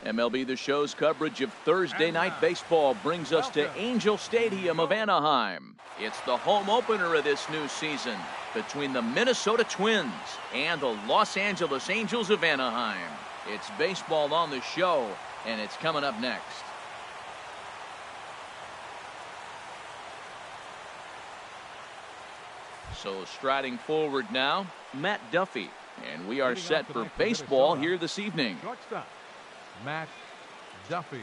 MLB The Show's coverage of Thursday night baseball brings us to Angel Stadium of Anaheim. It's the home opener of this new season between the Minnesota Twins and the Los Angeles Angels of Anaheim. It's baseball on the show, and it's coming up next. So striding forward now, Matt Duffy, and we are set for baseball here this evening. Shortstop, Matt Duffy.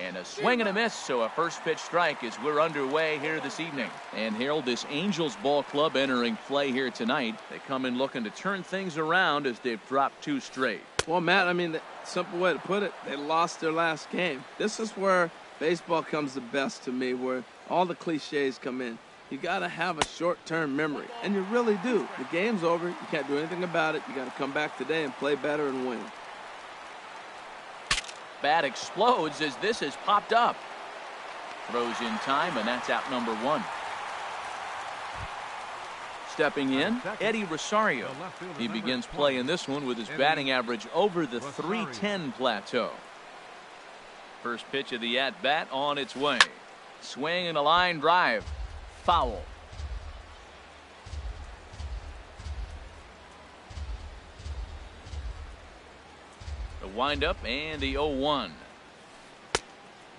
And a swing and a miss, so a first pitch strike as we're underway here this evening. And Harold, this Angels ball club entering play here tonight. They come in looking to turn things around as they've dropped 2 straight. Well, Matt, I mean, the simple way to put it, they lost their last game. This is where baseball comes the best to me, where all the cliches come in. You got to have a short-term memory, and you really do. The game's over. You can't do anything about it. You got to come back today and play better and win. Bat explodes as this has popped up. Throws in time, and that's out number 1. Stepping in, Eddie Rosario. He begins playing this one with his batting average over the .310 plateau. First pitch of the at-bat on its way. Swing and a line drive. Foul. The windup and the 0-1.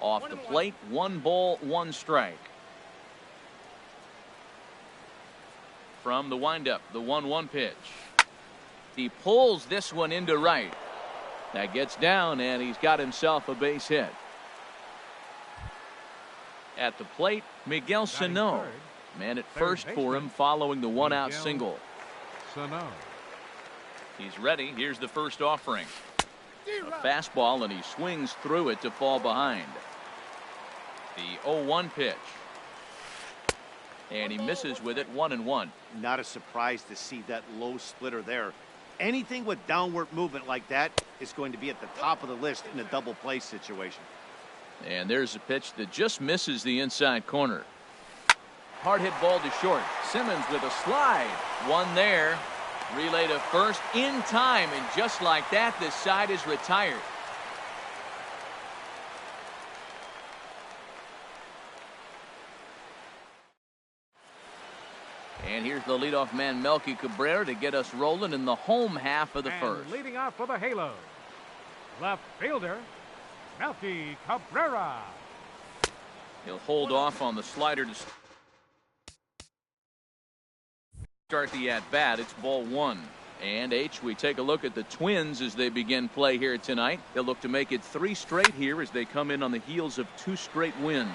Off the plate, 1 ball, 1 strike. From the windup, the 1-1 pitch. He pulls this one into right. That gets down, and he's got himself a base hit. At the plate, Miguel Sano. Man at first for him following the 1-out single. Sano. He's ready. Here's the first offering. A fastball, and he swings through it to fall behind. The 0-1 pitch. And he misses with it, 1-1. Not a surprise to see that low splitter there. Anything with downward movement like that is going to be at the top of the list in a double play situation. And there's a pitch that just misses the inside corner. Hard hit ball to short. Simmons with a slide. One there. Relay to first in time, and just like that, this side is retired. And here's the leadoff man, Melky Cabrera, to get us rolling in the home half of the first. Leading off for the Halos, left fielder, Melky Cabrera. He'll hold off on the slider to start the at-bat. It's ball 1. And we take a look at the Twins as they begin play here tonight. They'll look to make it 3 straight here as they come in on the heels of 2 straight wins.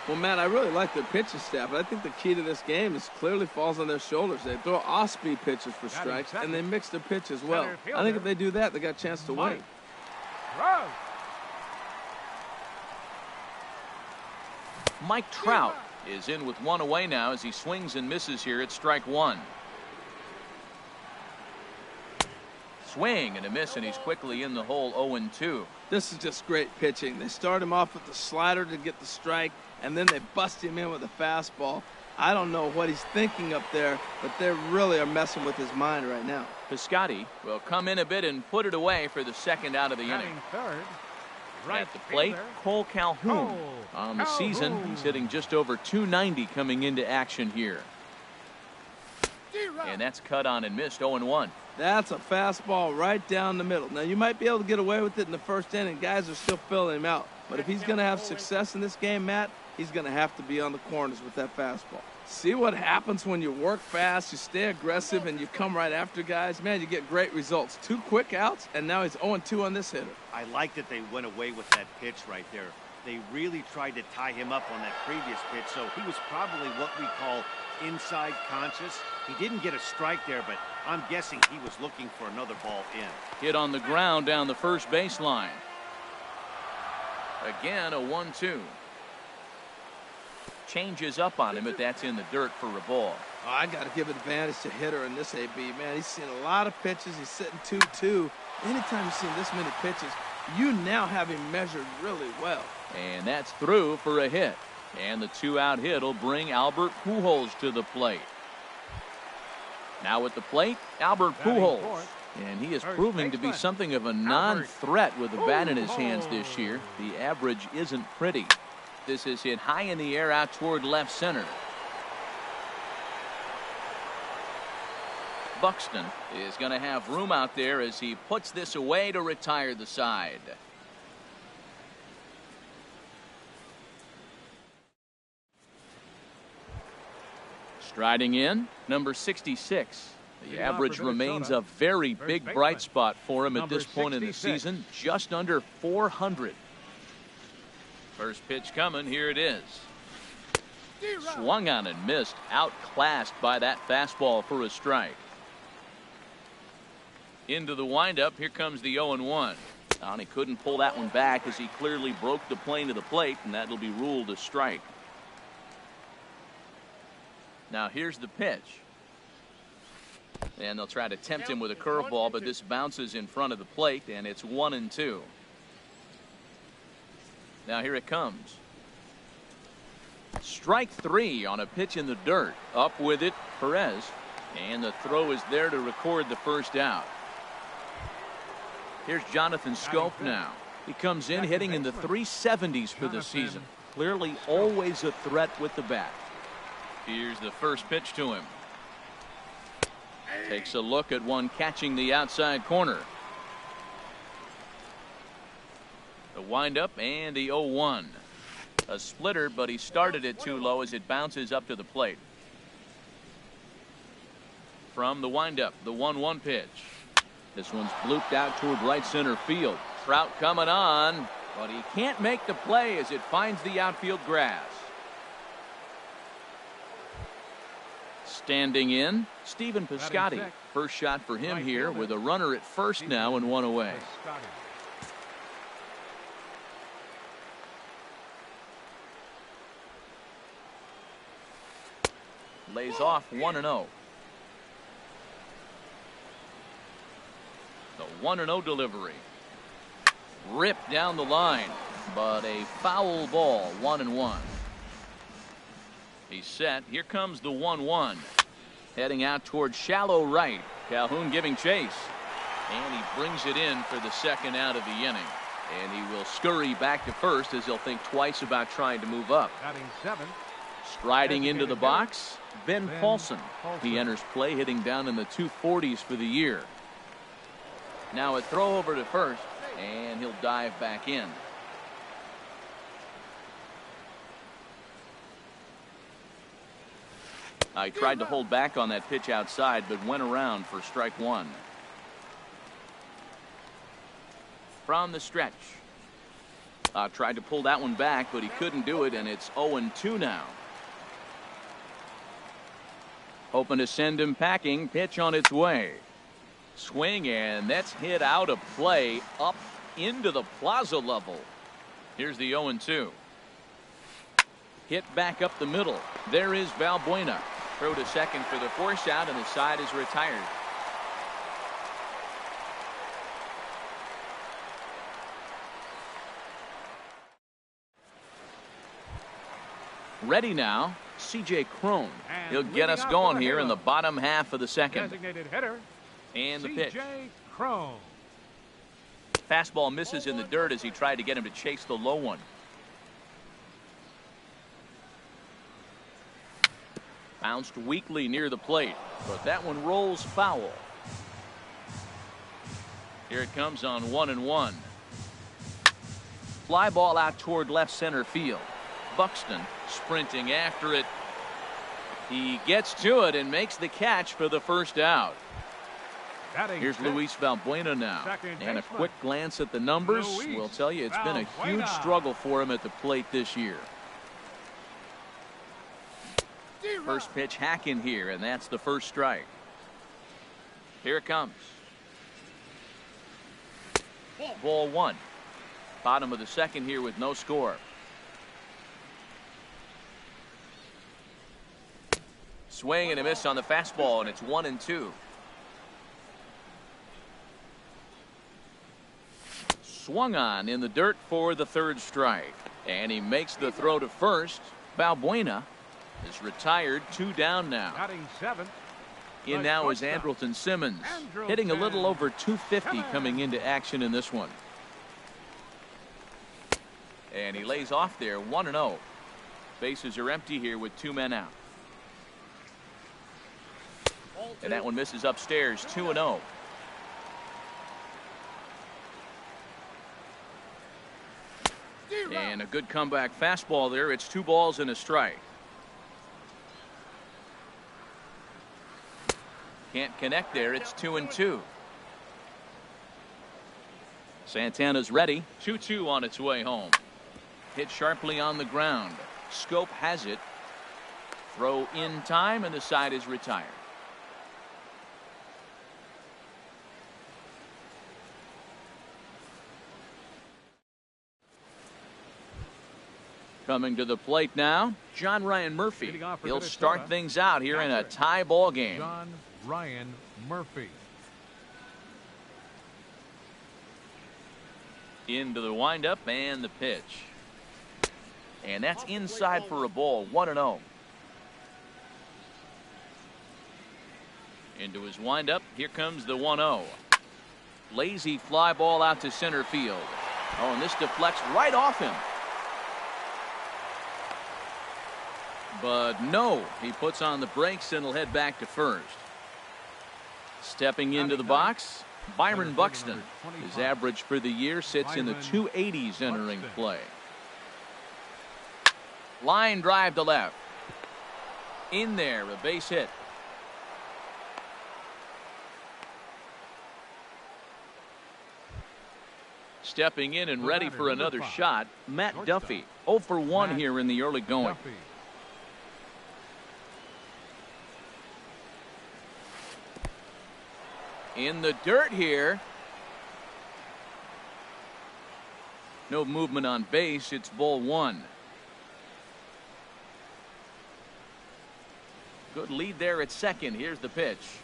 Well, Matt, I really like their pitching staff, but I think the key to this game is clearly falls on their shoulders. They throw off-speed pitches for strikes, and they mix their pitch as well. I think if they do that, they got a chance to win. Mike Trout is in with 1 away now as he swings and misses here at strike 1. Swing and a miss, and he's quickly in the hole, 0-2. This is just great pitching. They start him off with the slider to get the strike, and then they bust him in with a fastball. I don't know what he's thinking up there, but they really are messing with his mind right now. Piscotty will come in a bit and put it away for the 2nd out of the inning. Third, at the plate, Cole Calhoun. On the season, he's hitting just over .290 coming into action here. And that's cut on and missed, 0-1. That's a fastball right down the middle. Now, you might be able to get away with it in the first inning. Guys are still filling him out. But if he's going to have success in this game, Matt, he's going to have to be on the corners with that fastball. See what happens when you work fast, you stay aggressive, and you come right after guys. Man, you get great results. 2 quick outs, and now he's 0-2 on this hitter. I like that they went away with that pitch right there. They really tried to tie him up on that previous pitch, so he was probably what we call inside conscious. He didn't get a strike there, but I'm guessing he was looking for another ball in. Hit on the ground down the first baseline. Again, a 1-2. Changes up on him, but that's in the dirt for a ball. Oh, I got to give advantage to hitter in this AB, man. He's seen a lot of pitches. He's sitting 2-2. Anytime you've seen this many pitches, you now have him measured really well. And that's through for a hit. And the 2-out hit will bring Albert Pujols to the plate. Now at the plate, Albert Pujols. And he is proving to be something of a non-threat with the bat in his hands this year. The average isn't pretty. This is hit high in the air out toward left center. Buxton is going to have room out there as he puts this away to retire the side. Striding in, number 66. The average remains a very big bright spot for him at this point in the season, just under 400. First pitch coming, here it is. Swung on and missed, outclassed by that fastball for a strike. Into the windup, here comes the 0-1. And he couldn't pull that one back as he clearly broke the plane of the plate, and that'll be ruled a strike. Now here's the pitch. And they'll try to tempt him with a curveball, but this bounces in front of the plate, and it's 1-2. Now here it comes. Strike 3 on a pitch in the dirt. Up with it, Perez. And the throw is there to record the first out. Here's Jonathan Schoop now. He comes in hitting in the 370s for the season. Clearly always a threat with the bat. Here's the first pitch to him. Takes a look at one catching the outside corner. The windup and the 0-1. A splitter, but he started it too low as it bounces up to the plate. From the windup, the 1-1 pitch. This one's blooped out toward right center field. Trout coming on, but he can't make the play as it finds the outfield grass. Standing in, Stephen Piscotty. First shot for him here with a runner at first now and one away. Lays off 1-0. The 1-0 delivery. Ripped down the line, but a foul ball, 1-1. He's set. Here comes the 1-1. Heading out toward shallow right. Calhoun giving chase. And he brings it in for the second out of the inning. And he will scurry back to first as he'll think twice about trying to move up. Striding into the box, Ben Paulson. He enters play hitting down in the 240s for the year. Now a throw over to first, and he'll dive back in. I tried to hold back on that pitch outside, but went around for strike one. From the stretch. Tried to pull that one back, but he couldn't do it, and it's 0-2 now. Hoping to send him packing. Pitch on its way. Swing, and that's hit out of play up into the plaza level. Here's the 0-2. Hit back up the middle. There is Valbuena. Throw to second for the force out, and the side is retired. Ready now, C.J. Cron. He'll get us going here in the bottom half of the second. Designated hitter. And the pitch. C.J. Cron. Fastball misses in the dirt as he tried to get him to chase the low one. Bounced weakly near the plate, but that one rolls foul. Here it comes on 1-1. Fly ball out toward left center field. Buxton sprinting after it. He gets to it and makes the catch for the first out. Here's Luis Valbuena now. And a quick glance at the numbers will tell you it's been a huge struggle for him at the plate this year. First pitch hack in here, and that's the first strike. Here it comes. Ball one. Bottom of the second here with no score. Swing and a miss on the fastball, and it's 1-2. Swung on in the dirt for the third strike, and he makes the throw to first. Valbuena is retired, 2 down now. Batting seventh. In now is Andrelton Simmons, hitting a little over 250 coming into action in this one. And he lays off there, 1-0. Bases are empty here with 2 men out. And that one misses upstairs, 2-0. And a good comeback fastball there. It's 2 balls and a strike. Can't connect there. It's 2-2. Santana's ready. 2-2 on its way home. Hit sharply on the ground. Scope has it. Throw in time, and the side is retired. Coming to the plate now, John Ryan Murphy. He'll start things out here in a tie ball game. John Ryan Murphy. Into the windup and the pitch. And that's inside for a ball, 1-0. Into his windup, here comes the 1-0. Lazy fly ball out to center field. Oh, and this deflects right off him. But no, he puts on the brakes and will head back to first. Stepping into the box, Byron Buxton. His average for the year sits in the 280s entering play. Line drive to left. In there, a base hit. Stepping in and ready for another shot, Matt Duffy. 0 for 1 here in the early going. In the dirt here. No movement on base. It's ball 1. Good lead there at second. Here's the pitch.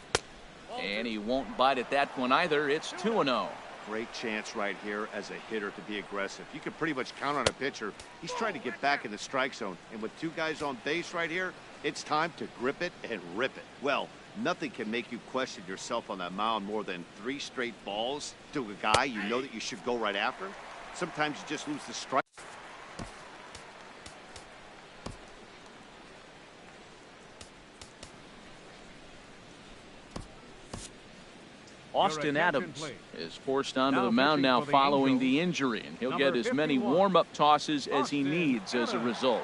And he won't bite at that one either. It's 2-0. Great chance right here as a hitter to be aggressive. You can pretty much count on a pitcher. He's trying to get back in the strike zone. And with 2 guys on base right here, it's time to grip it and rip it. Well, nothing can make you question yourself on that mound more than 3 straight balls to a guy you know that you should go right after. Sometimes you just lose the strike. Austin Adams is forced onto the mound now following the injury, and he'll get as many warm-up tosses as he needs as a result.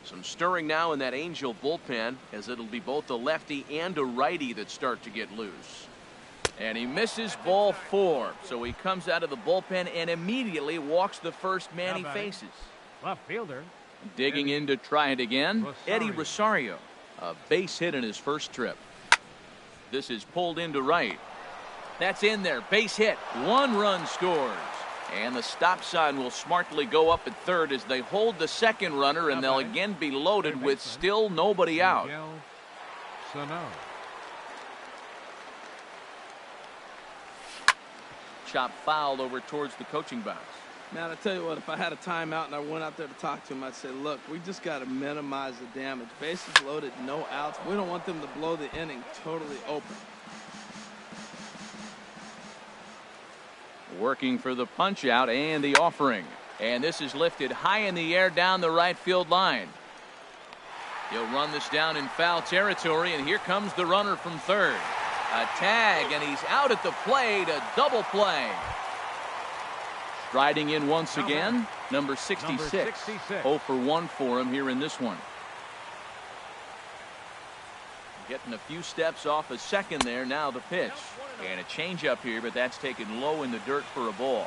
Some stirring now in that Angel bullpen, as it'll be both a lefty and a righty that start to get loose. And he misses ball 4, so he comes out of the bullpen and immediately walks the first man he faces. Left fielder. Digging in to try it again, Eddie Rosario. A base hit in his first trip. This is pulled into right. That's in there, base hit. 1 run scores. And the stop sign will smartly go up at third as they hold the second runner, and they'll again be loaded with still nobody out. Chop fouled over towards the coaching box. Man, I tell you what, if I had a timeout and I went out there to talk to him, I'd say, look, we just got to minimize the damage. Bases loaded, no outs. We don't want them to blow the inning totally open. Working for the punch out and the offering. And this is lifted high in the air down the right field line. He'll run this down in foul territory, and here comes the runner from third. A tag, and he's out at the plate, a double play. Striding in once again, number 66. 0 for 1 for him here in this one. Getting a few steps off a second there. Now the pitch. And a changeup here, but that's taken low in the dirt for a ball.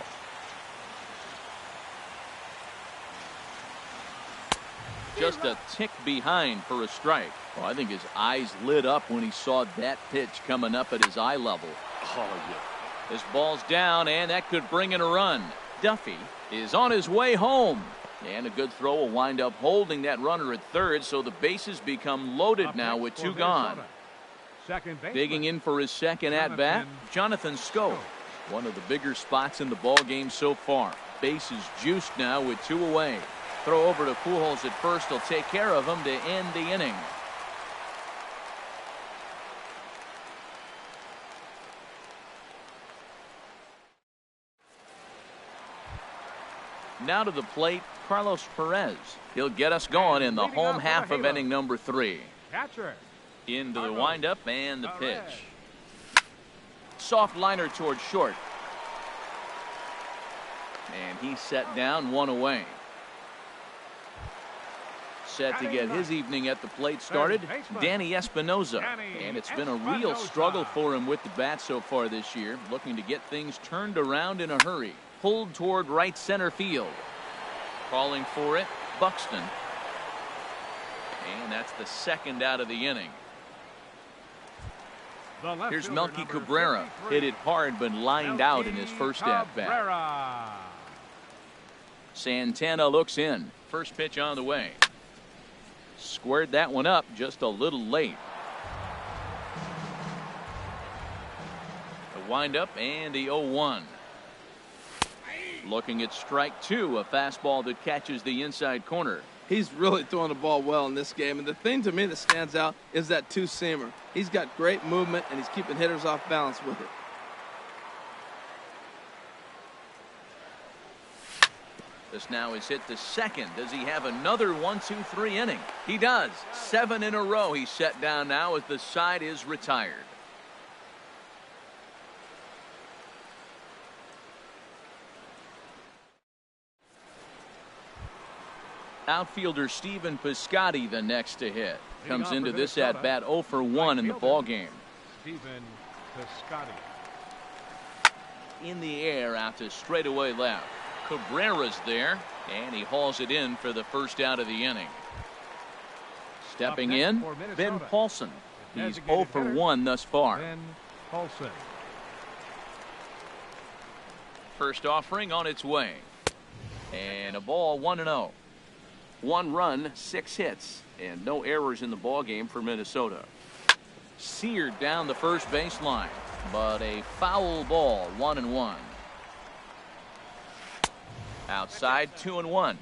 Just a tick behind for a strike. Well, I think his eyes lit up when he saw that pitch coming up at his eye level. Oh, yeah. This ball's down, and that could bring in a run. Duffy is on his way home. And a good throw will wind up holding that runner at third, so the bases become loaded now with 2 gone. Second baseman. Digging in for his second at-bat, Jonathan Schoop. One of the bigger spots in the ball game so far. Bases juiced now with 2 away. Throw over to Pujols at first. He'll take care of him to end the inning. Now to the plate, Carlos Perez. He'll get us going in the home half of inning number 3. Catcher. Into the windup and the pitch. Soft liner towards short. And he's set down, 1 away. Set to get his evening at the plate started, Danny Espinosa. And it's been a real struggle for him with the bat so far this year. Looking to get things turned around in a hurry. Pulled toward right center field. Calling for it, Buxton. And that's the second out of the inning. Here's Melky Cabrera. Hit it hard but lined out in his first at-bat. Santana looks in. First pitch on the way. Squared that one up just a little late. The windup and the 0-1. Looking at strike 2, a fastball that catches the inside corner. He's really throwing the ball well in this game, and the thing to me that stands out is that two-seamer. He's got great movement, and he's keeping hitters off balance with it. This now is hit to second. Does he have another 1-2-3 inning? He does. 7 in a row he's set down now as the side is retired. Outfielder Stephen Piscotty the next to hit. Comes into this at bat 0 for 1 in the ball game. Stephen Piscotty. In the air out to straightaway left. Cabrera's there, and he hauls it in for the first out of the inning. Stepping in, Ben Paulson. He's 0 for 1 thus far. Ben Paulson. First offering on its way. And a ball, 1-0. 1 run, 6 hits, and no errors in the ball game for Minnesota. Seared down the first baseline, but a foul ball, 1-1. Outside, 2-1.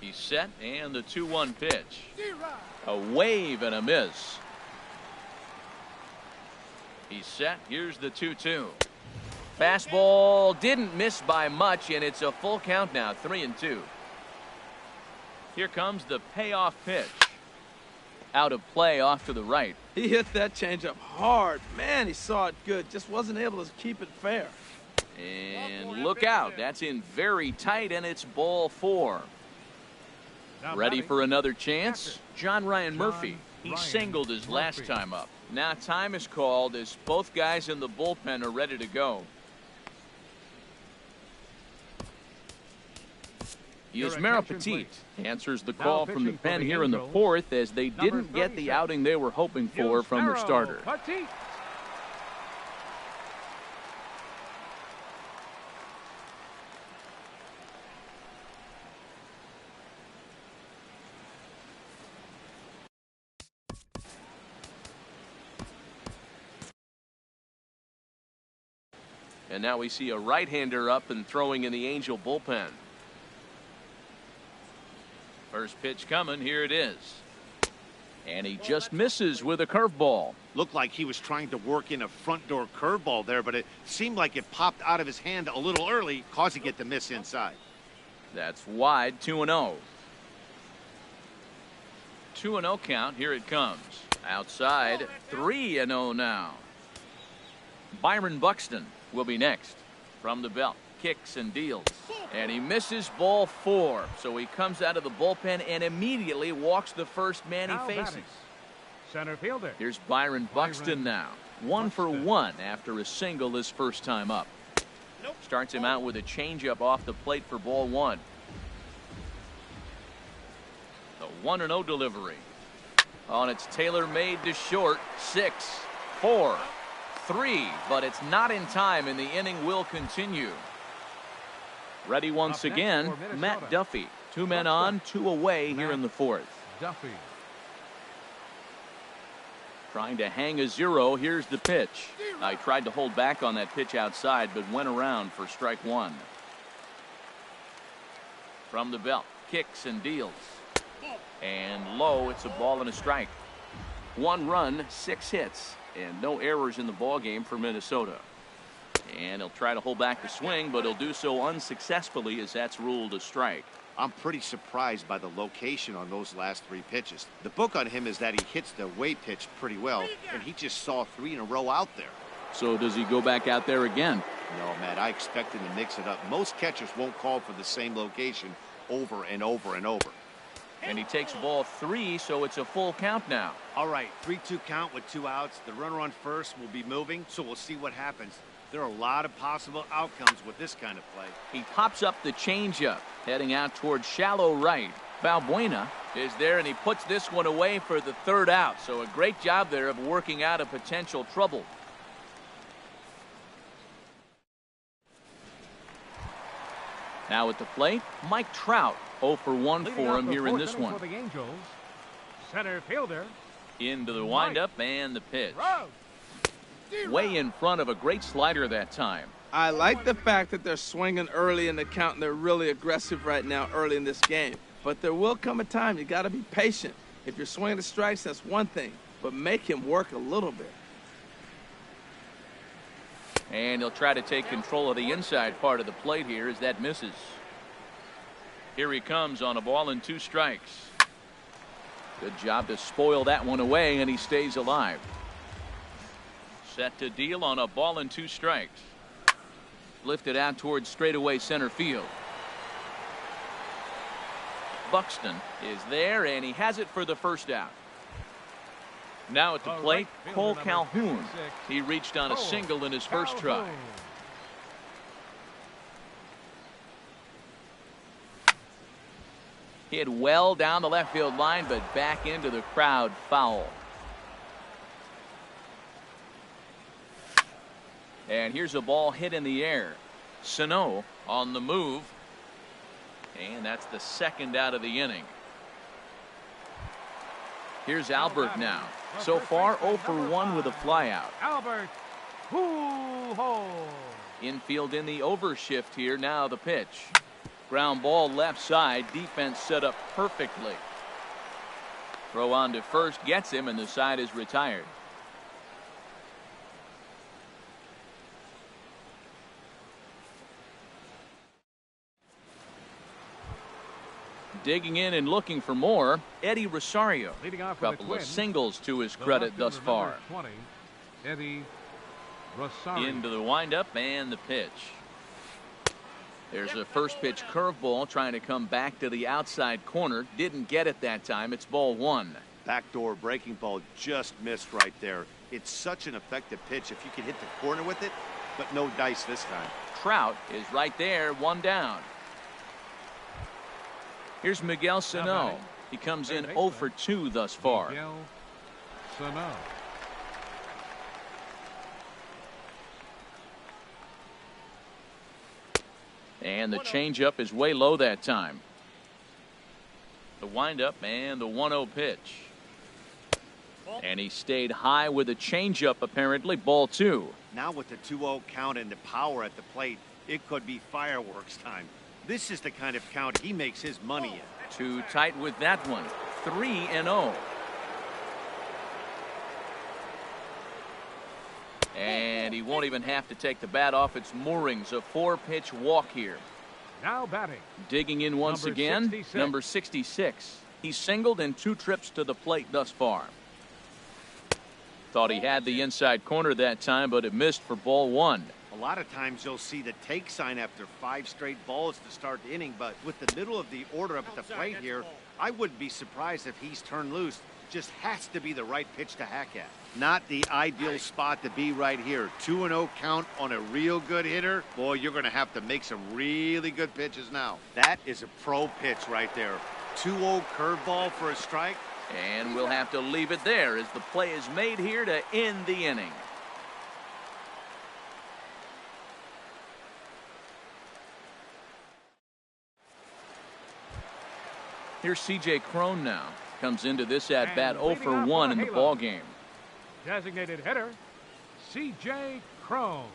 He's set, and the 2-1 pitch. A wave and a miss. He's set. Here's the 2-2. Fastball didn't miss by much, and it's a full count now, 3-2. Here comes the payoff pitch. Out of play off to the right. He hit that changeup hard. Man, he saw it good. Just wasn't able to keep it fair. And look out. That's in very tight, and it's ball 4. Ready for another chance? John Ryan Murphy. He singled his last time up. Now time is called as both guys in the bullpen are ready to go. Yusmeiro Petit answers the call from the pen here in the 4th as they didn't get the outing they were hoping for from their starter. And now we see a right-hander up and throwing in the Angel bullpen. First pitch coming, here it is. And he just misses with a curveball. Looked like he was trying to work in a front door curveball there, but it seemed like it popped out of his hand a little early, causing it to miss inside. That's wide, 2-0. 2-0 count, here it comes. Outside, 3-0 now. Byron Buxton will be next. From the belt, kicks and deals. And he misses ball 4. So he comes out of the bullpen and immediately walks the first man he faces. Center fielder. Here's Byron Buxton now. 1 for 1 after a single his first time up. Starts him out with a changeup off the plate for ball 1. The 1-0 delivery. On its tailor-made to short. 6, 4, 3, but it's not in time, and the inning will continue. Ready once again, Matt Duffy. 2 men on, 2 away here in the 4th. Duffy. Trying to hang a 0. Here's the pitch. I tried to hold back on that pitch outside, but went around for strike 1. From the belt, kicks and deals. And low, it's a ball and a strike. 1 run, 6 hits, and no errors in the ball game for Minnesota. And he'll try to hold back the swing, but he'll do so unsuccessfully as that's ruled a strike. I'm pretty surprised by the location on those last 3 pitches. The book on him is that he hits the away pitch pretty well, and he just saw 3 in a row out there. So does he go back out there again? No, Matt, I expect him to mix it up. Most catchers won't call for the same location over and over and over. And he takes ball 3, so it's a full count now. All right, 3-2 count with 2 outs. The runner on first will be moving, so we'll see what happens. There are a lot of possible outcomes with this kind of play. He pops up the changeup, heading out towards shallow right. Valbuena is there, and he puts this one away for the 3rd out. So a great job there of working out a potential trouble. Now at the plate, Mike Trout. 0 for 1 for him here in this one. For the Angels, center fielder. Into the windup and the pitch. Way in front of a great slider that time. I like the fact that they're swinging early in the count, and they're really aggressive right now early in this game. But there will come a time you got to be patient. If you're swinging the strikes, that's one thing, but make him work a little bit. And he'll try to take control of the inside part of the plate here as that misses. Here he comes on a ball and 2 strikes. Good job to spoil that one away, and he stays alive. Set to deal on a ball and 2 strikes. Lifted out towards straightaway center field. Buxton is there, and he has it for the 1st out. Now at the plate, Cole Calhoun. He reached on a single in his first try. Hit well down the left field line, but back into the crowd, foul. And here's a ball hit in the air. Sano on the move. And that's the 2nd out of the inning. Here's Albert now. So far 0 for 1 with a flyout. Albert Pujols. Infield in the overshift here. Now the pitch. Ground ball left side. Defense set up perfectly. Throw on to first gets him, and the side is retired. Digging in and looking for more, Eddie Rosario. Leading off a couple of singles to his credit thus far. 20, Eddie Rosario. Into the windup and the pitch. There's a first pitch curveball trying to come back to the outside corner. Didn't get it that time. It's ball 1. Backdoor breaking ball just missed right there. It's such an effective pitch if you can hit the corner with it, but no dice this time. Trout is right there, 1 down. Here's Miguel Sano. He comes in 0 for 2 thus far. Miguel Sano. And the changeup is way low that time. The windup and the 1-0 pitch. And he stayed high with a changeup, apparently. Ball 2. Now with the 2-0 count and the power at the plate, it could be fireworks time. This is the kind of count he makes his money in. Too tight with that one. 3-0. And he won't even have to take the bat off its moorings. A 4-pitch walk here. Now batting. Digging in once again. 66. Number 66. He's singled in 2 trips to the plate thus far. Thought he had the inside corner that time, but it missed for ball 1. A lot of times you'll see the take sign after 5 straight balls to start the inning, but with the middle of the order up at the plate here, I wouldn't be surprised if he's turned loose. Just has to be the right pitch to hack at. Not the ideal spot to be right here. 2-0 count on a real good hitter. Boy, you're going to have to make some really good pitches now. That is a pro pitch right there. 2-0 curveball for a strike. And we'll have to leave it there as the play is made here to end the inning. Here's C.J. Cron now. Comes into this at-bat 0 for 1 in the ball game. Designated hitter, C.J. Cron.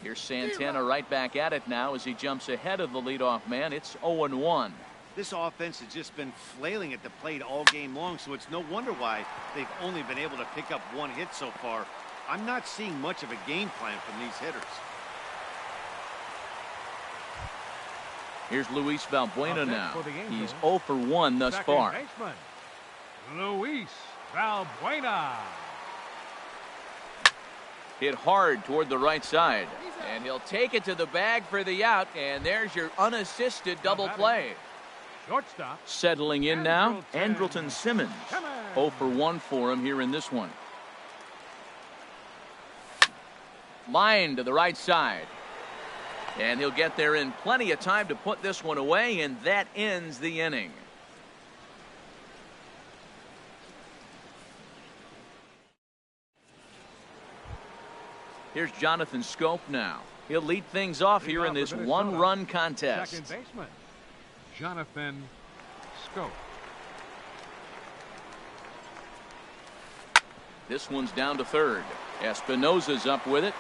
Here's Santana right back at it now as he jumps ahead of the leadoff man. It's 0-1. This offense has just been flailing at the plate all game long, so it's no wonder why they've only been able to pick up one hit so far. I'm not seeing much of a game plan from these hitters. Here's Luis Valbuena now. He's 0 for 1 thus far. Baseman, Luis Valbuena. Hit hard toward the right side. And he'll take it to the bag for the out. And there's your unassisted double play. Shortstop. Settling in now, Andrelton Simmons. 0 for 1 for him here in this one. Line to the right side. And he'll get there in plenty of time to put this one away, and that ends the inning. Here's Jonathan Schoop now. He'll lead things off here in this one-run contest. Second baseman, Jonathan Schoop. This one's down to third. Espinosa's up with it.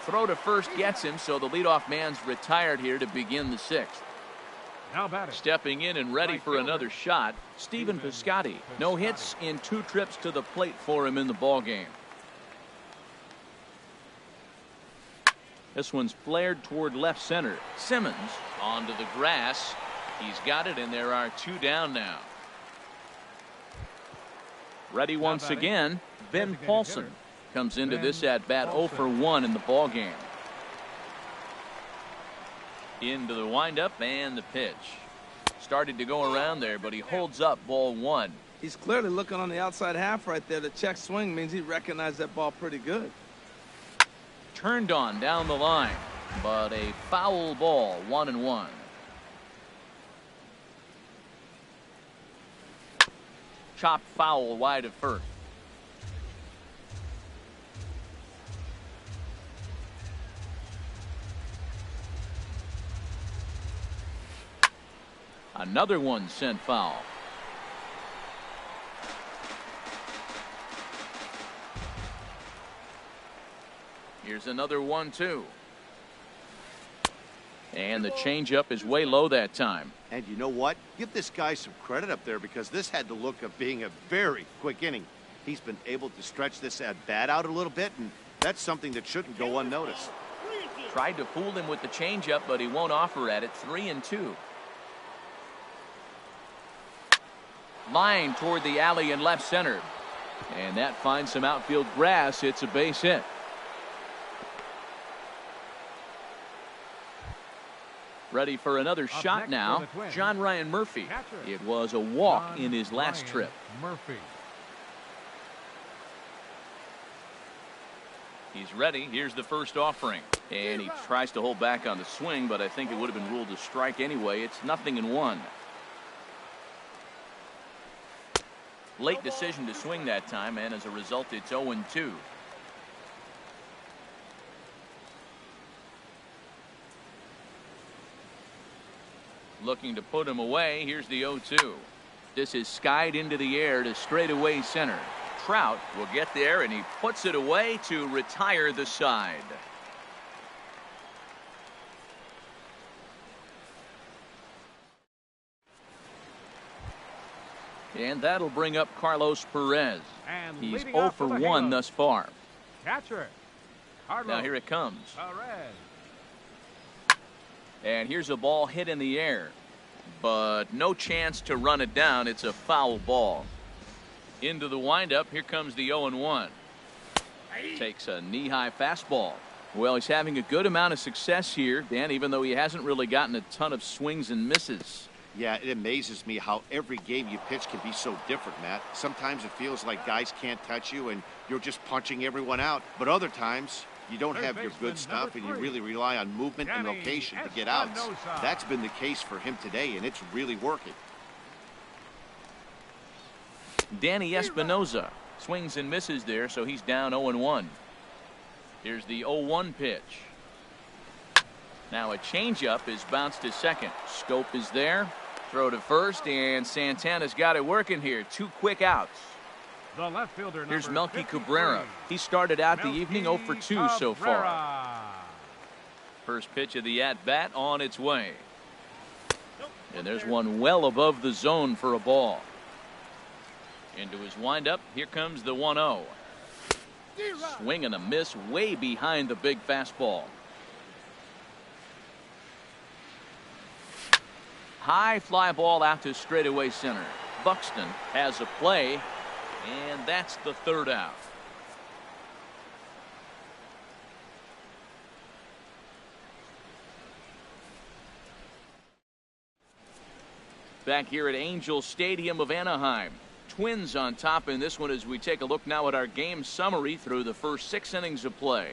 Throw to first gets him, so the leadoff man's retired here to begin the sixth. Now batting. Stepping in and ready for another shot, Stephen Piscotty. No hits in 2 trips to the plate for him in the ballgame. This one's flared toward left center. Simmons onto the grass. He's got it, and there are 2 down now. Ready once again, Ben Paulson comes into this at bat 0 for 1 in the ball game. Into the windup and the pitch. Started to go around there, but he holds up ball 1. He's clearly looking on the outside half right there. The check swing means he recognized that ball pretty good. Turned on down the line, but a foul ball, 1-1. Chopped foul wide of first. Another one sent foul. Here's another 1-2. And the changeup is way low that time. And you know what? Give this guy some credit up there, because this had the look of being a very quick inning. He's been able to stretch this at bat out a little bit, and that's something that shouldn't go unnoticed. Tried to fool him with the changeup, but he won't offer at it. 3-2. Line toward the alley in left center. And that finds some outfield grass. It's a base hit. Ready for another shot now. John Ryan Murphy. It was a walk in his last trip. Murphy. He's ready. Here's the first offering. And he tries to hold back on the swing, but I think it would have been ruled a strike anyway. It's 0-1. Late decision to swing that time, and as a result, it's 0-2. Looking to put him away. Here's the 0-2. This is skied into the air to straightaway center. Trout will get there, and he puts it away to retire the side. And that'll bring up Carlos Perez. And he's 0 for 1 thus far. Catcher, Carlos. Now here it comes. Perez. And here's a ball hit in the air, but no chance to run it down. It's a foul ball. Into the windup. Here comes the 0-1. Takes a knee-high fastball. Well, he's having a good amount of success here, Dan, even though he hasn't really gotten a ton of swings and misses. Yeah, it amazes me how every game you pitch can be so different, Matt. Sometimes it feels like guys can't touch you and you're just punching everyone out. But other times, you don't have your good stuff and you really rely on movement and location to get outs. That's been the case for him today, and it's really working. Danny Espinosa swings and misses there, so he's down 0-1. Here's the 0-1 pitch. Now a changeup is bounced to second. Schoop is there. Throw to first, and Santana's got it working here. 2 quick outs. The left fielder, Here's number Melky 53. Cabrera. He started out the evening 0 for 2 so far. Cabrera. First pitch of the at-bat on its way. And there's one well above the zone for a ball. Into his windup. Here comes the 1-0. Swing and a miss way behind the big fastball. High fly ball out to straightaway center. Buxton has a play, and that's the third out. Back here at Angel Stadium of Anaheim. Twins on top in this one as we take a look now at our game summary through the first 6 innings of play.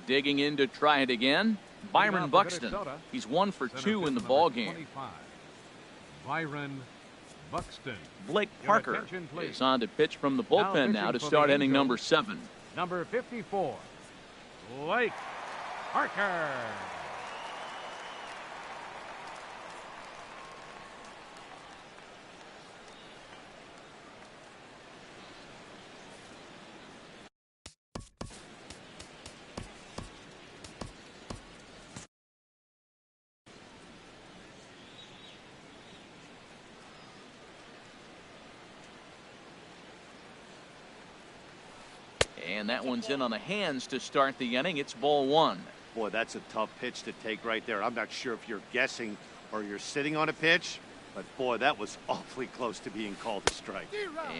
Digging in to try it again. Byron Buxton. He's 1 for 2 in the ball game. Byron Buxton. Blake Parker is on to pitch from the bullpen now to start inning number 7. Number 54, Blake Parker. And that one's in on the hands to start the inning. It's ball 1. Boy, that's a tough pitch to take right there. I'm not sure if you're guessing or you're sitting on a pitch, but boy, that was awfully close to being called a strike.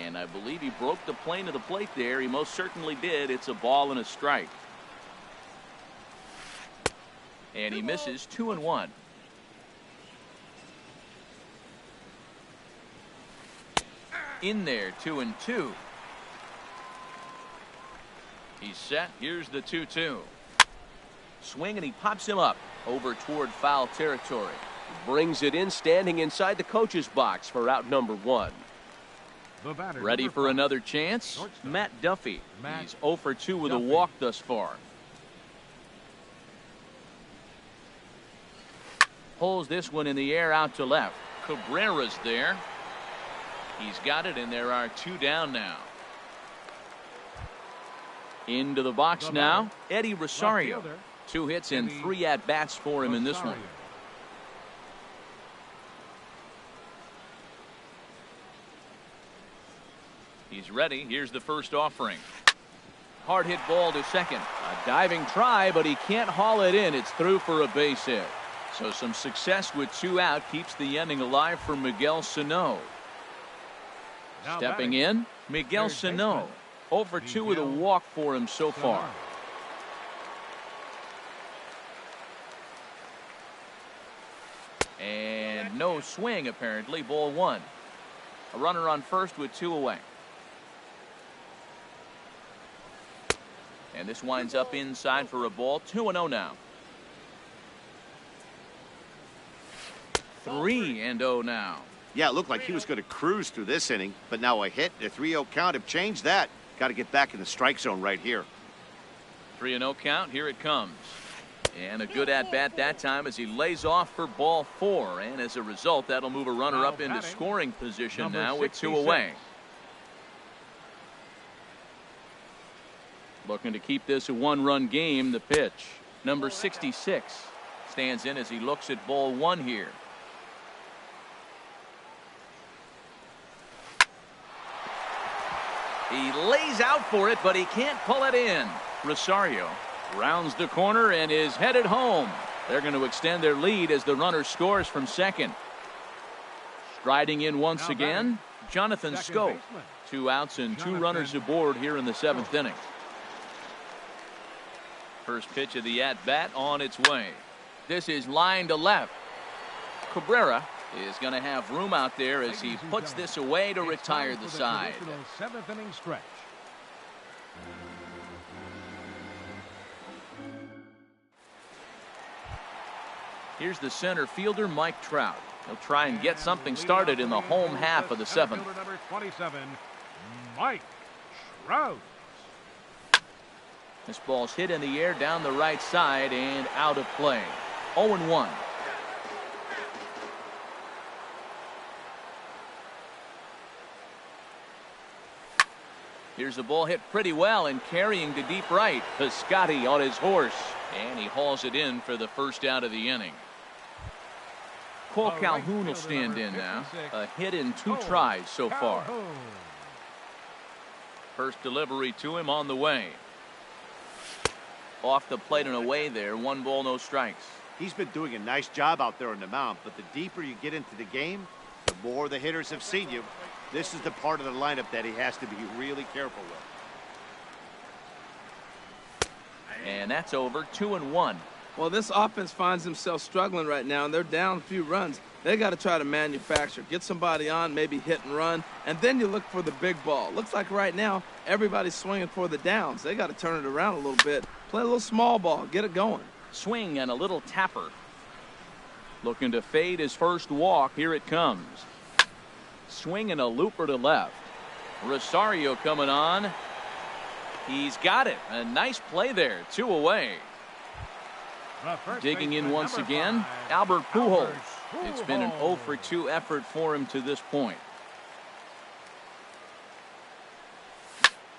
And I believe he broke the plane of the plate there. He most certainly did. It's a ball and a strike. And he misses 2-1. In there, 2-2. He's set. Here's the 2-2. Swing, and he pops him up over toward foul territory. Brings it in, standing inside the coach's box for out number 1. Ready for another chance? Matt Duffy. He's 0 for 2 with a walk thus far. Pulls this one in the air out to left. Cabrera's there. He's got it, and there are 2 down now. Into the box now, Eddie Rosario. 2 hits and 3 at-bats for him in this one. He's ready. Here's the first offering. Hard hit ball to second. A diving try, but he can't haul it in. It's through for a base hit. So some success with 2 out keeps the inning alive for Miguel Sano. Stepping in, Miguel Sano. 0 for 2 with a walk for him so far. And no swing, apparently. Ball 1. A runner on first with 2 away. And this winds up inside for a ball. 2-0 now. 3-0 now. Yeah, it looked like he was going to cruise through this inning, but now a hit, a 3-0 count have changed that. Got to get back in the strike zone right here. 3-0 count. Here it comes. And a good at-bat that time as he lays off for ball 4. And as a result, that'll move a runner up into scoring position now with 2 away. Looking to keep this a 1-run game. The pitch. Number 66 stands in as he looks at ball 1 here. He lays out for it, but he can't pull it in. Rosario rounds the corner and is headed home. They're going to extend their lead as the runner scores from second. Striding in once again, Jonathan Scope. 2 outs and 2 runners aboard here in the 7th inning. First pitch of the at-bat on its way. This is line to left. Cabrera is going to have room out there as he puts this away to retire the side. 7th inning stretch. Here's the center fielder, Mike Trout. He'll try and get something started in the home half of the 7th. Number 27, Mike Trout. This ball's hit in the air down the right side and out of play. 0-1. Here's the ball hit pretty well and carrying to deep right. Piscotty on his horse, and he hauls it in for the first out of the inning. Cole Calhoun will stand in now. A hit in 2 tries so far. First delivery to him on the way. Off the plate and away there. 1 ball, no strikes. He's been doing a nice job out there on the mound, but the deeper you get into the game, the more the hitters have seen you. This is the part of the lineup that he has to be really careful with. And that's over. 2-1. Well, this offense finds themselves struggling right now, and they're down a few runs. They got to try to manufacture, get somebody on, maybe hit and run, and then you look for the big ball. Looks like right now everybody's swinging for the downs. They got to turn it around a little bit, play a little small ball, get it going. Swing and a little tapper. Looking to fade his first walk. Here it comes. Swing and a looper to left. Rosario coming on. He's got it. A nice play there. 2 away. Digging in once again, Albert Pujols. It's been an 0 for 2 effort for him to this point.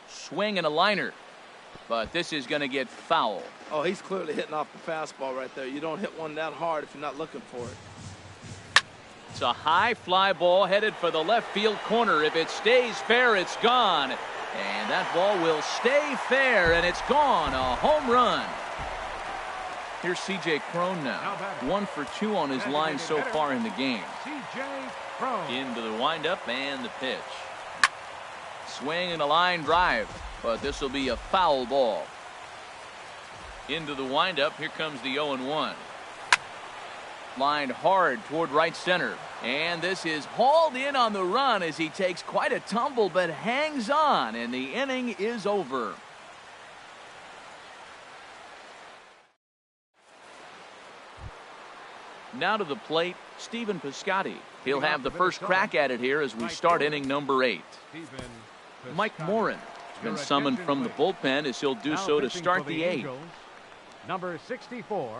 Swing and a liner, but this is going to get foul. Oh, he's clearly hitting off the fastball right there. You don't hit one that hard if you're not looking for it. It's a high fly ball headed for the left field corner. If it stays fair, it's gone. And that ball will stay fair, and it's gone. A home run. Here's C.J. Cron now. 1 for 2 on his line so far in the game. C.J. Cron. Into the windup and the pitch. Swing and a line drive, but this will be a foul ball. Into the windup. Here comes the 0-1. Lined hard toward right center. And this is hauled in on the run as he takes quite a tumble but hangs on, and the inning is over. Now to the plate, Stephen Piscotty. He'll have the first crack at it here as we start inning number 8. Mike Morin has been summoned from the bullpen as he'll do so to start the 8th. Number 64,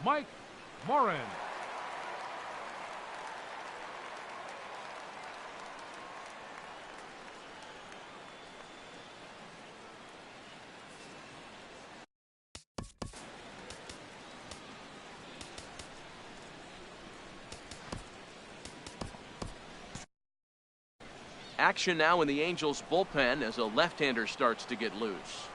Mike Morin. Action now in the Angels bullpen as a left-hander starts to get loose.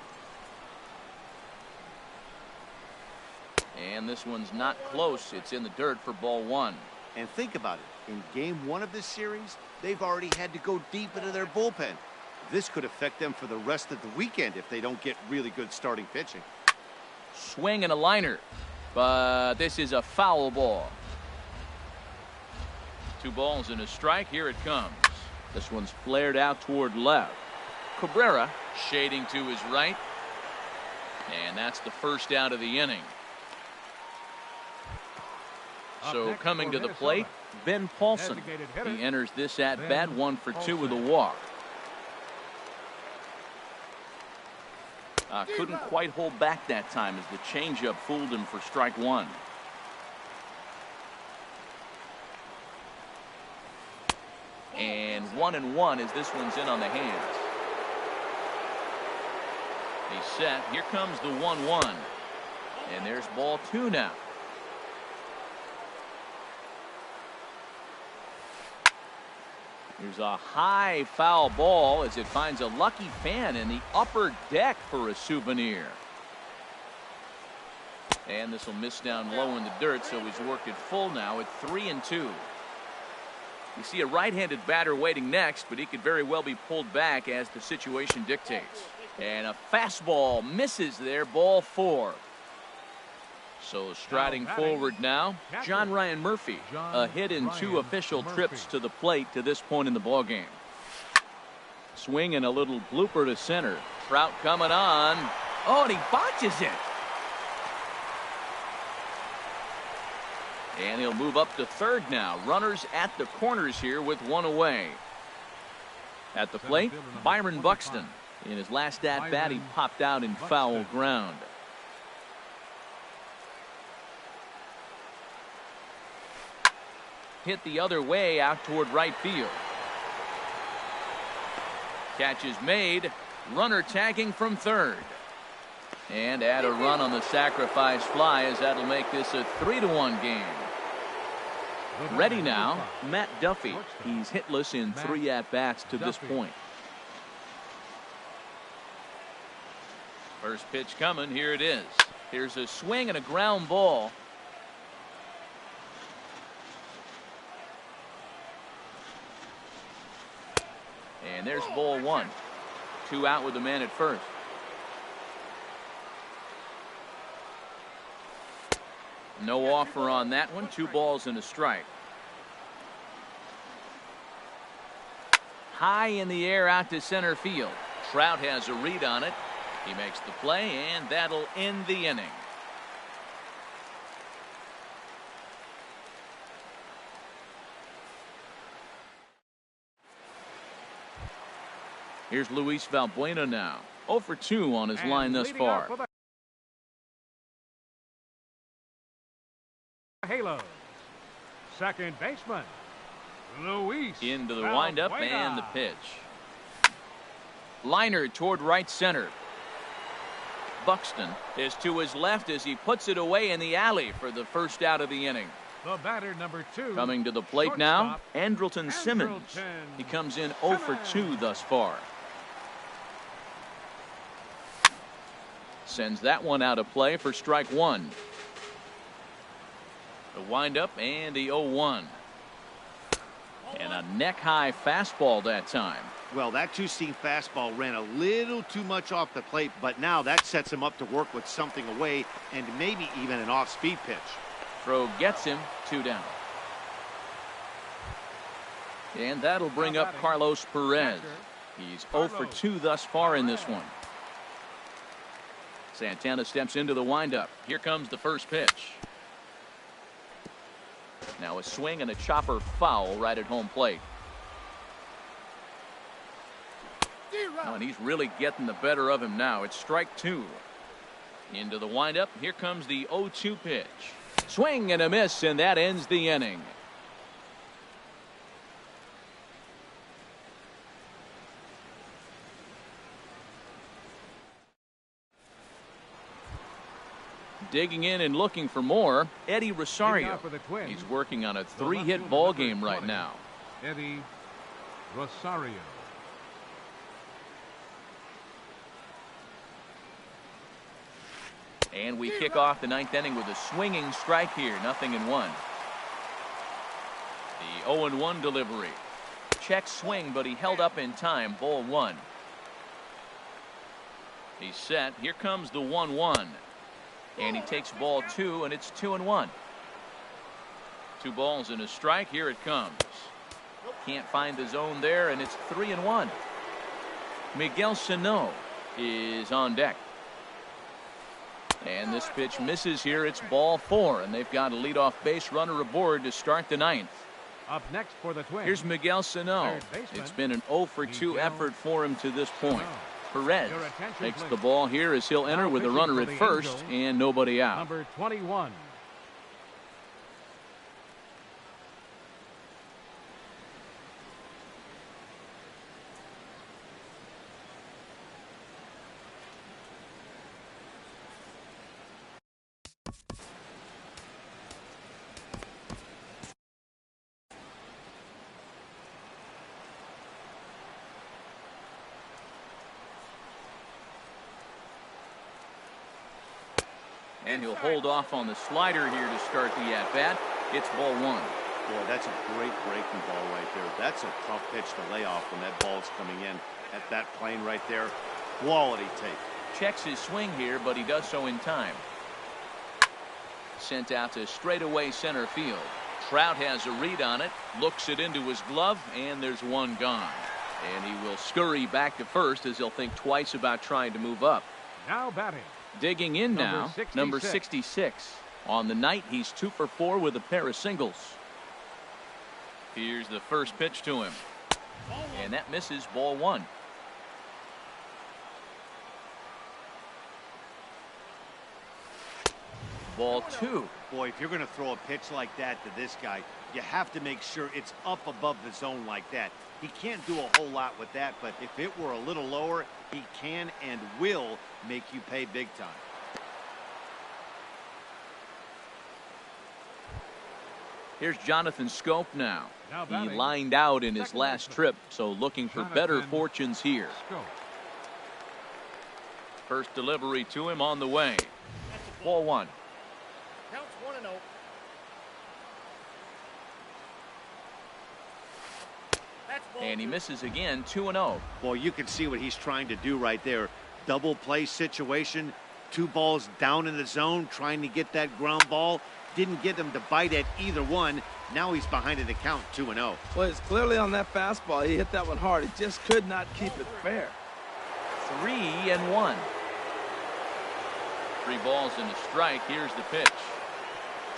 And this one's not close. It's in the dirt for ball 1. And think about it. In game 1 of this series, they've already had to go deep into their bullpen. This could affect them for the rest of the weekend if they don't get really good starting pitching. Swing and a liner, but this is a foul ball. 2 balls and a strike. Here it comes. This one's flared out toward left. Cabrera shading to his right. And that's the first out of the inning. So coming to the plate, Ben Paulson. He enters this at bat 1 for 2 with a walk. Couldn't quite hold back that time as the changeup fooled him for strike 1. And 1-1 as this one's in on the hands. He's set. Here comes the 1-1. And there's ball 2 now. Here's a high foul ball as it finds a lucky fan in the upper deck for a souvenir. And this will miss down low in the dirt, so he's worked it full now at 3-2. You see a right-handed batter waiting next, but he could very well be pulled back as the situation dictates. And a fastball misses there, ball 4. So striding forward now, John Ryan Murphy. A hit in 2 official trips to the plate to this point in the ballgame. Swing and a little blooper to center. Trout coming on. Oh, and he botches it. And he'll move up to third now. Runners at the corners here with 1 away. At the plate, Byron Buxton. In his last at-bat, he popped out in foul ground. hit the other way out toward right field. Catch is made. Runner tagging from third. And add a run on the sacrifice fly, as that'll make this a 3-1 game. Ready now, Matt Duffy. He's hitless in 3 at-bats to this point. First pitch coming. Here it is. Here's a swing and a ground ball. And there's ball 1. 2 out with the man at first. No offer on that one. 2 balls and a strike. High in the air out to center field. Trout has a read on it. He makes the play, and that'll end the inning. Here's Luis Valbuena now. 0 for 2 on his line thus far. Halos. Second baseman, Luis. Into the windup and the pitch. Liner toward right center. Buxton is to his left as he puts it away in the alley for the first out of the inning. The batter, number 2. Coming to the plate now, Andrelton Simmons. He comes in 0 for 2 thus far. Sends that one out of play for strike 1. The windup and the 0-1. And a neck-high fastball that time. Well, that two-seam fastball ran a little too much off the plate, but now that sets him up to work with something away and maybe even an off-speed pitch. Throw gets him. 2 down. And that'll bring up Carlos Perez. He's 0 for 2 thus far in this one. Santana steps into the windup. Here comes the first pitch. Now a swing and a chopper foul right at home plate. Oh, and he's really getting the better of him now. It's strike 2. Into the windup. Here comes the 0-2 pitch. Swing and a miss, and that ends the inning. Digging in and looking for more, Eddie Rosario. He's working on a 3-hit ball game right now. Eddie Rosario. And we kick off the 9th inning with a swinging strike here. 0-1. The 0-1 delivery. Check swing, but he held up in time. Ball 1. He's set. Here comes the 1-1. And he takes ball 2, and it's 2-1. 2 balls and a strike. Here it comes. Can't find the zone there, and it's 3-1. Miguel Sano is on deck. And this pitch misses here. It's ball 4, and they've got a leadoff base runner aboard to start the 9th. Up next for the Twins. Here's Miguel Sano. It's been an 0 for 2 effort for him to this point. Perez takes the ball here as he'll enter with a runner at first and nobody out. Number 21. And he'll hold off on the slider here to start the at-bat. It's ball 1. Boy, that's a great breaking ball right there. That's a tough pitch to lay off when that ball's coming in at that plane right there. Quality take. Checks his swing here, but he does so in time. Sent out to straightaway center field. Trout has a read on it, looks it into his glove, and there's one gone. And he will scurry back to first as he'll think twice about trying to move up. Now batting. Digging in now, number 66. On the night, he's 2 for 4 with a pair of singles. Here's the first pitch to him. And that misses. Ball 1. Ball 2. Boy, if you're going to throw a pitch like that to this guy, you have to make sure it's up above the zone like that. He can't do a whole lot with that, but if it were a little lower, he can and will make you pay big time. Here's Jonathan Scope now. Now He batting. lined out in his Second last baseman. trip, so looking for better Jonathan fortunes here. Scope. First delivery to him on the way. Ball 1. Counts 1-0. That's ball And he 2. misses again, 2-0. Boy, you can see what he's trying to do right there. Double play situation, 2 balls down in the zone, trying to get that ground ball. Didn't get him to bite at either one. Now he's behind in the count, 2-0. Well, it's clearly on that fastball. He hit that one hard. He just could not keep it fair. 3-1. 3 balls and a strike. Here's the pitch.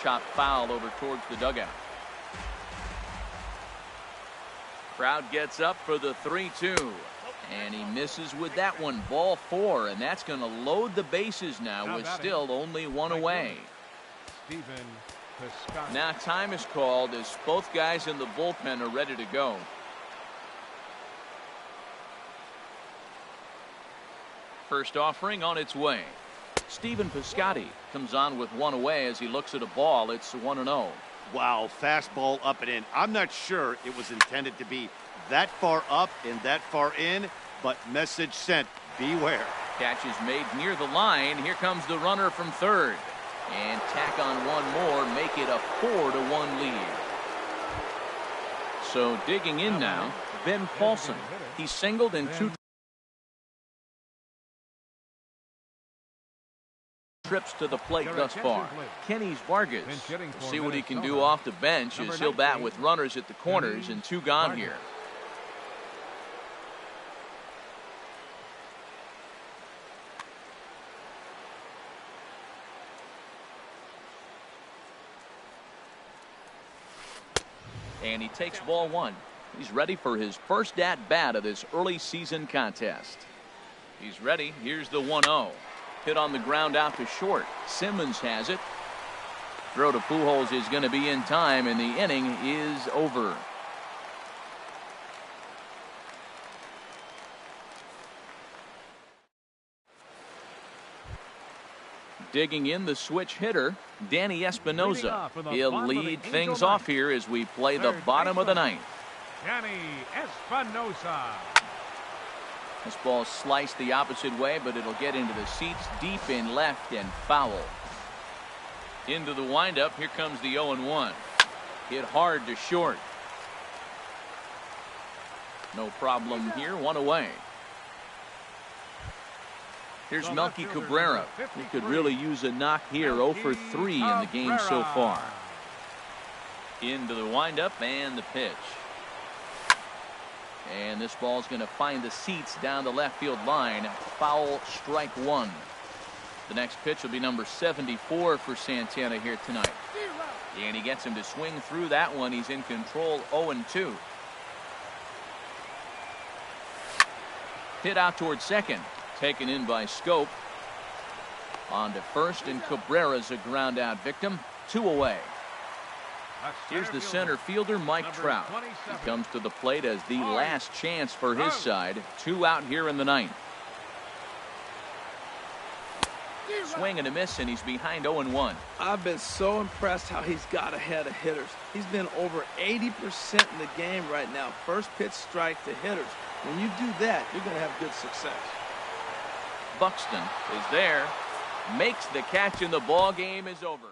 Chopped foul over towards the dugout. Crowd gets up for the 3-2. And he misses with that one. Ball 4. And that's going to load the bases now with still only 1 away. Stephen Piscotty. Now time is called as both guys in the bullpen are ready to go. First offering on its way. Stephen Piscotty comes on with 1 away as he looks at a ball. It's 1-0. Wow, fastball up and in. I'm not sure it was intended to be that far up and that far in, but message sent, beware. Catch is made near the line. Here comes the runner from third. And tack on 1 more, make it a 4-1 lead. So digging in now, Ben Paulson. He singled in 2 trips to the plate thus far. Kenny's Vargas. We'll see what he can do off the bench as he'll bat with runners at the corners and 2 gone here. And he takes ball 1. He's ready for his first at-bat of this early season contest. He's ready. Here's the 1-0. Hit on the ground out to short. Simmons has it. Throw to Pujols is going to be in time, and the inning is over. Digging in the switch hitter, Danny Espinosa. He'll lead things off here as we play the bottom of the 9th. Danny Espinosa. This ball sliced the opposite way, but it'll get into the seats deep in left and foul. Into the windup. Here comes the 0-1. Hit hard to short. No problem here. 1 away. Here's Melky Cabrera. He could really use a knock here. 0 for 3 in the game so far. Into the windup and the pitch. And this ball's going to find the seats down the left field line. Foul, strike 1. The next pitch will be number 74 for Santana here tonight. And he gets him to swing through that one. He's in control. 0-2. Hit out towards second. Taken in by Scope. On to first, and Cabrera's a ground out victim. 2 away. Here's the center fielder, Mike Trout. He comes to the plate as the last chance for his side. 2 out here in the 9th. Swing and a miss, and he's behind 0-1. I've been so impressed how he's got ahead of hitters. He's been over 80% in the game right now. First pitch strike to hitters. When you do that, you're going to have good success. Buxton is there, makes the catch, and the ball game is over.